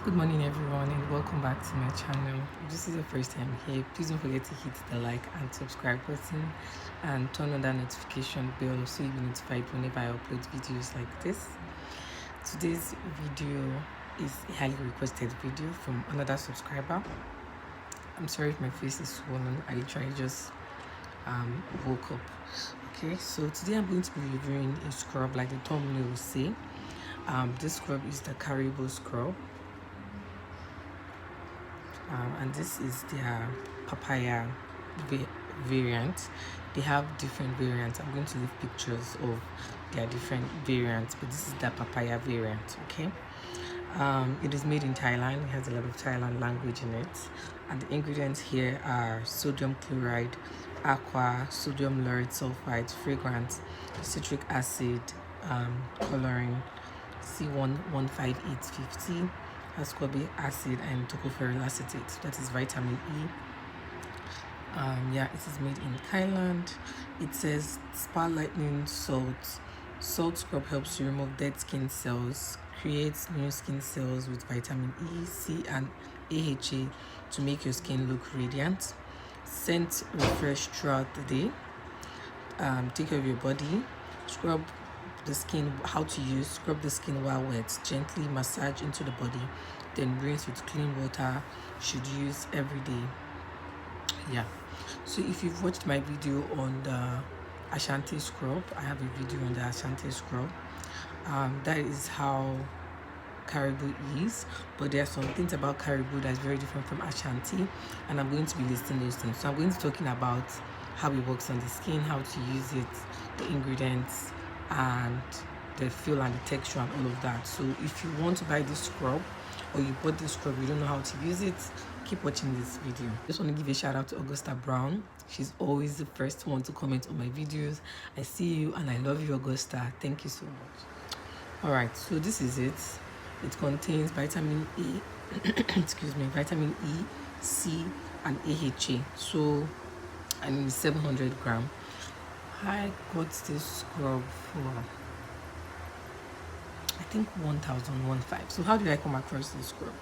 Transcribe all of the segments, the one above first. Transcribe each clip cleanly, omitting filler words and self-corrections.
Good morning everyone and welcome back to my channel. If this is your first time here, please don't forget to hit the like and subscribe button and turn on that notification bell so you'll be notified whenever I upload videos like this. Today's video is a highly requested video from another subscriber. I'm sorry if my face is swollen. I literally just woke up. Okay, so today I'm going to be reviewing a scrub like the thumbnail will say. This scrub is the CAREBEAU scrub. And this is their papaya variant. They have different variants. I'm going to leave pictures of their different variants, but this is the papaya variant. Okay, it is made in Thailand. It has a lot of Thailand language in it, and the ingredients here are sodium chloride, aqua, sodium lauryl sulfide, fragrance, citric acid, coloring, C11580, ascorbic acid, and tocopherol acetate. That is vitamin E. Yeah, it is made in Thailand. It says spa lightening salt scrub helps to remove dead skin cells, creates new skin cells with vitamin E, C, and AHA to make your skin look radiant. Scent refresh throughout the day. Take care of your body. Scrub the skin. How to use: scrub the skin while wet, gently massage into the body, then rinse with clean water. Should use every day. Yeah, so if you've watched my video on the ASANTEE scrub, I have a video on the ASANTEE scrub. That is how CAREBEAU is, but there are some things about CAREBEAU that is very different from ASANTEE, and I'm going to be listing those things. So I'm going to be talking about how it works on the skin, how to use it, the ingredients, and the feel and the texture and all of that. So if you want to buy this scrub, or you bought this scrub, you don't know how to use it, keep watching this video. Just want to give a shout out to Augusta Brown. She's always the first one to comment on my videos. I see you and I love you, Augusta. Thank you so much. All right, so this is it. It contains vitamin E, excuse me, vitamin E, C, and AHA. So, and it's 700 grams. I got this scrub for I think 1,015. So how did I come across this scrub?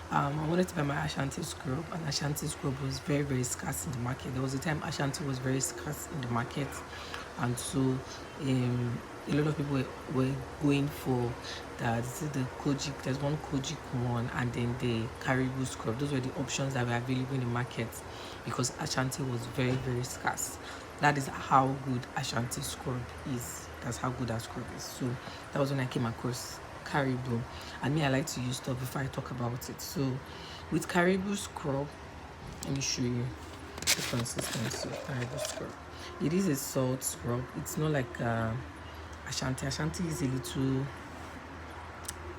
I wanted to buy my ASANTEE scrub, and ASANTEE scrub was very, very scarce in the market. There was a time ASANTEE was very scarce in the market, and so a lot of people were going for the KOJIC. There's one KOJIC one, and then the CAREBEAU scrub. Those were the options that were available in the market because ASANTEE was very, very scarce. That is how good ASANTEE scrub is. That's how good that scrub is. So that was when I came across CAREBEAU, and me, I like to use stuff before I talk about it. So with CAREBEAU scrub, let me show you the consistency of CAREBEAU scrub. It is a salt scrub. It's not like ASANTEE. ASANTEE is a little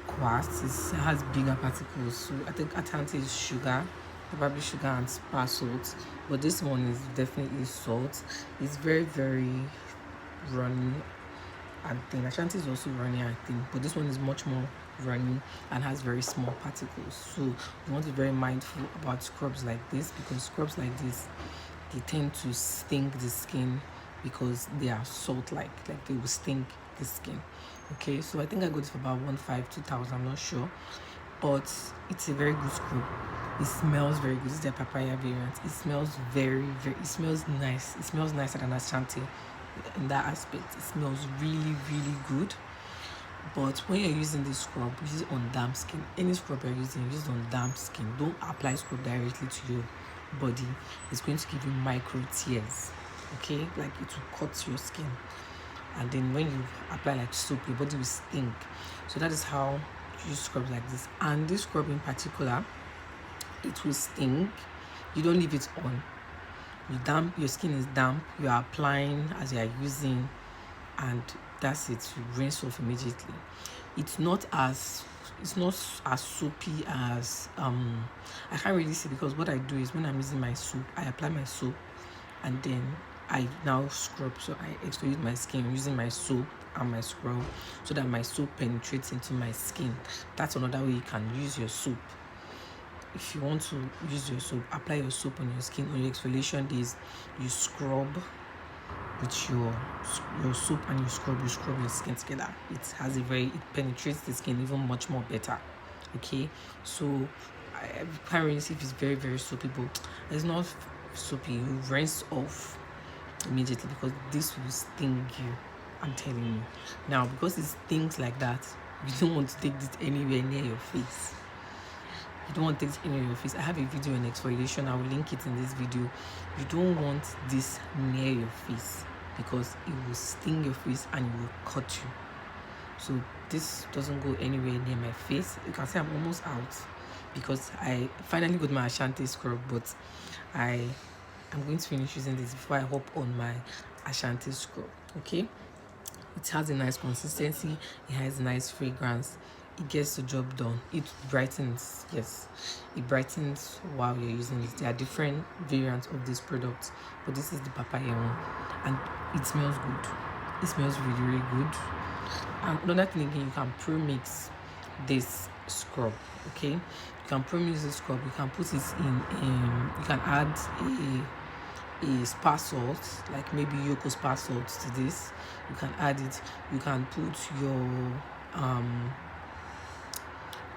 quartz. It has bigger particles. So I think ASANTEE is sugar, probably sugar and spa salt, but this one is definitely salt. It's very, very runny and thin. ASANTEE is also runny, I think, but this one is much more runny and has very small particles. So you want to be very mindful about scrubs like this, because scrubs like this, they tend to stink the skin because they are salt like they will stink the skin. Okay, so I think I got it for about 2,000, I'm not sure, but it's a very good scrub. It smells very good. This is the papaya variant. It smells very, it smells nice. It smells nicer than ASANTEE in that aspect. It smells really, really good. But when you're using this scrub, use it on damp skin. Any scrub you're using, use it on damp skin. Don't apply scrub directly to your body. It's going to give you micro tears. Okay, like it will cut your skin, and then when you apply like soap, your body will stink. So that is how you use scrubs like this. And this scrub in particular, it will stink. You don't leave it on. Your skin is damp, you are applying as you are using, and that's it. You rinse off immediately. It's not as soapy as I can't really say, because what I do is when I'm using my soap, I apply my soap and then I now scrub. So I exfoliate my skin using my soap and my scrub so that my soap penetrates into my skin. That's another way you can use your soap. If you want to use your soap, apply your soap on your skin. On your exfoliation days, you scrub with your soap and you scrub your skin together. It penetrates the skin even much more better. Okay, so I can't really see if it's very very soapy, but it's not soapy. You rinse off immediately because this will sting you, I'm telling you. Now because it stings like that, you don't want to take this anywhere near your face. You don't want to take it anywhere your face. I have a video on exfoliation, I will link it in this video. You don't want this near your face because it will sting your face and it will cut you. So this doesn't go anywhere near my face. You can see I'm almost out because I finally got my Ashanti scrub, but I'm going to finish using this before I hop on my Ashanti scrub. Okay, it has a nice consistency, it has nice fragrance, it gets the job done, it brightens. Yes, it brightens while you're using it. There are different variants of this product, but this is the papaya one and it smells good. It smells really really good. And another thing again, you can pro-mix this scrub. Okay, you can pro-mix this scrub. You can put it in you can add a spa salt, like maybe Yoko spa salt to this. You can add it. You can put your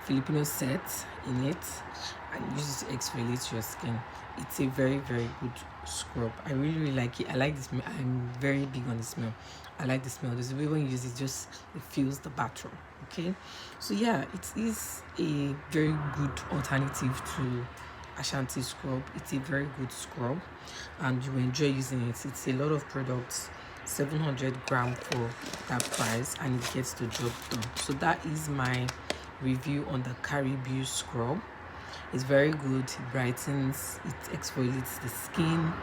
Filipino set in it and use it to exfoliate your skin. It's a very very good scrub. I really really like it. I like the smell. I'm very big on the smell. I like the smell. There's a way when you use it, just it fills the bathroom. Okay, so yeah, it is a very good alternative to Ashanti scrub. It's a very good scrub and you enjoy using it. It's a lot of products, 700 grams for that price, and it gets the job done. So that is my review on the CAREBEAU scrub. It's very good. It brightens, it exfoliates the skin.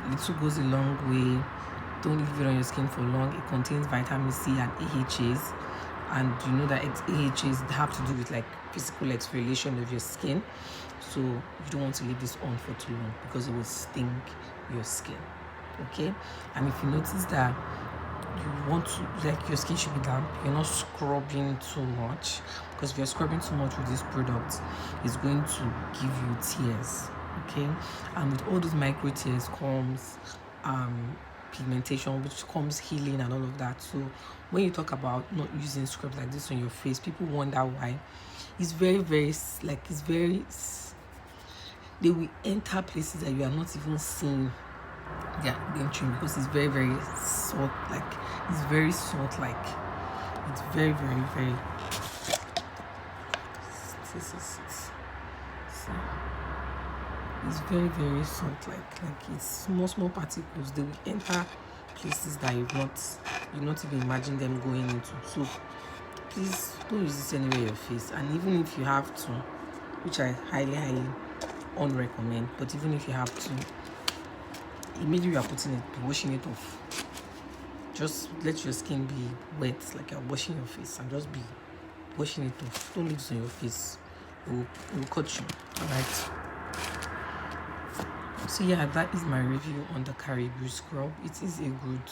Little goes a long way. Don't leave it on your skin for long. It contains vitamin C and AHAs, and you know that AHAs have to do with like physical exfoliation of your skin, so you don't want to leave this on for too long because it will sting your skin. Okay, and if you notice that you want to, like, your skin should be damp, you're not scrubbing too much, because if you're scrubbing too much with this product, it's going to give you tears. Okay, and with all those micro tears comes pigmentation, which comes healing and all of that. So when you talk about not using scrubs like this on your face, people wonder why. It's very very like, it's very, they will enter places that you are not even seeing they are entering, because it's very very salt, like it's very salt, like it's very very very, it's very very salt, like it's small particles. They will enter places that you not even imagine them going into. So please don't use this anywhere your face. And even if you have to, which I highly unrecommend, but even if you have to, immediately you are putting it, be washing it off. Just let your skin be wet, like you're washing your face, and just be washing it off. Don't leave this on your face. It will cut you. Alright, so yeah, that is my review on the CAREBEAU scrub. It is a good,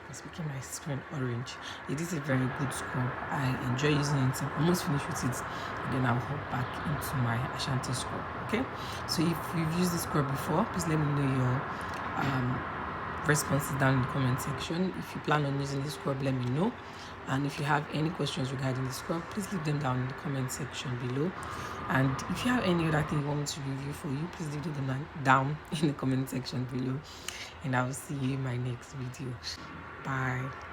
it's making my screen orange. It is a very good scrub. I enjoy using it. I'm almost finished with it, and then I'll hop back into my Ashanti scrub. Okay, so if you've used this scrub before, please let me know your responses down in the comment section. If you plan on using this scrub, let me know. And if you have any questions regarding the scrub, please leave them down in the comment section below. And if you have any other thing you want me to review for you, please leave them down in the comment section below. And I will see you in my next video. Bye.